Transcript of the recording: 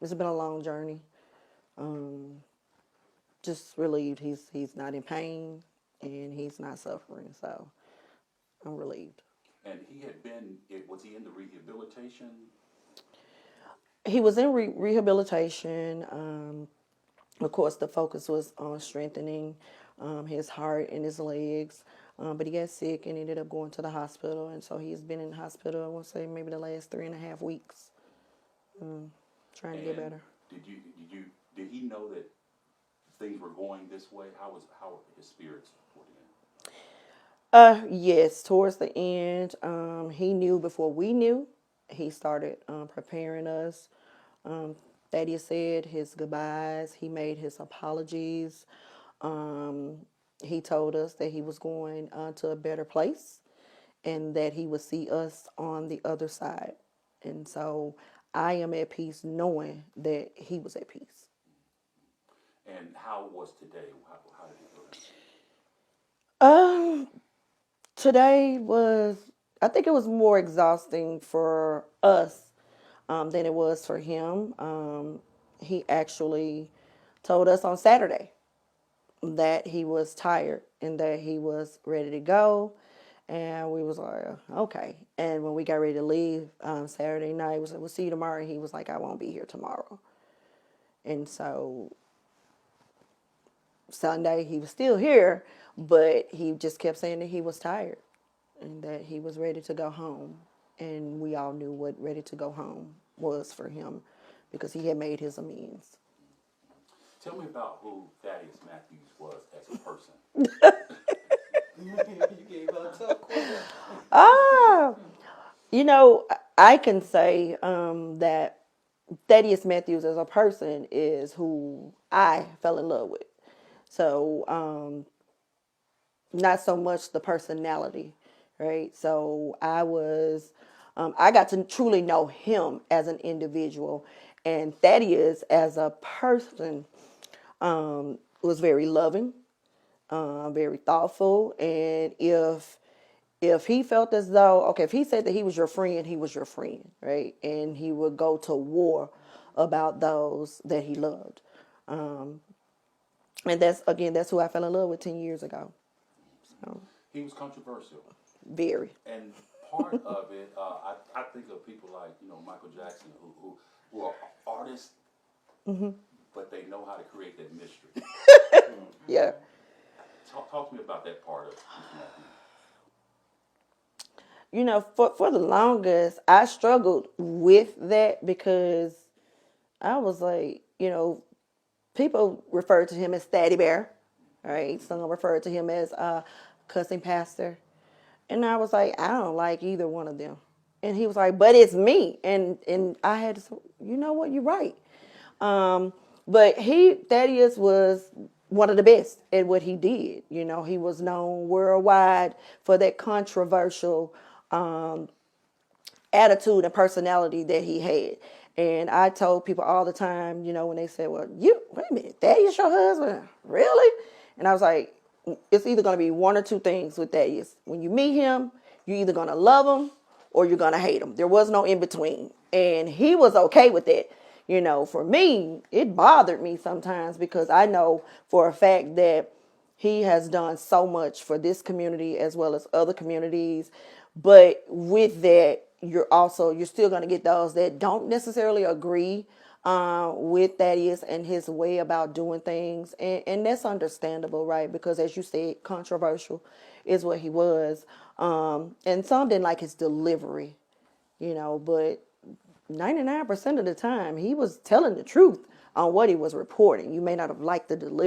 It's been a long journey. Um, just relieved he's not in pain and he's not suffering. So I'm relieved. And he had been, was he in the rehabilitation? He was in rehabilitation. Of course, the focus was on strengthening his heart and his legs. But he got sick and ended up going to the hospital. And so he's been in the hospital, I want to say, maybe the last 3.5 weeks, trying to get And better. did he know that things were going this way? How were his spirits toward the end? Yes, towards the end, he knew before we knew. He started preparing us. Um, Thaddeus said his goodbyes. He made his apologies. Um, he told us that he was going to a better place and that he would see us on the other side. And so I am at peace knowing that he was at peace. And how was today? How did it go? Um, Today was, I think it was more exhausting for us than it was for him. He actually told us on Saturday that he was tired and that he was ready to go. And we was like, okay. And when we got ready to leave Saturday night, we said, we'll see you tomorrow. And he was like, I won't be here tomorrow. And so Sunday, he was still here, but he just kept saying that he was tired and that he was ready to go home. And we all knew what ready to go home was for him because he had made his amends. Tell me about who Thaddeus Matthews was as a person. You gave her a tough question. Ah, you know, I can say that Thaddeus Matthews as a person is who I fell in love with. So, not so much the personality, right? So I got to truly know him as an individual, and Thaddeus as a person was very loving, very thoughtful, and if he felt as though, okay, if he said that he was your friend, he was your friend, right? And he would go to war about those that he loved. And that's who I fell in love with 10 years ago. So, He was controversial. very. And part of it, I think of people like, Michael Jackson, who are artists, but they know how to create that mystery. Yeah. Talk to me about that part of Matthew. For the longest, I struggled with that because I was like, people referred to him as Thaddy Bear, right? Some referred to him as cussing pastor. And I was like, I don't like either one of them. And he was like, but it's me. And I had to say, you know what, you're right. But Thaddeus was one of the best at what he did. He was known worldwide for that controversial attitude and personality that he had. And I told people all the time, when they said, well, wait a minute, Thaddeus your husband? Really? And I was like, it's either going to be one or two things with Thaddeus. When you meet him, you're either going to love him or you're going to hate him. There was no in between. And he was okay with that. For me, it bothered me sometimes because I know for a fact that he has done so much for this community as well as other communities. But with that, you're still going to get those that don't necessarily agree with Thaddeus and his way about doing things. And that's understandable, right? Because as you said, controversial is what he was. And some didn't like his delivery, but 99% of the time he was telling the truth on what he was reporting. You may not have liked the delivery.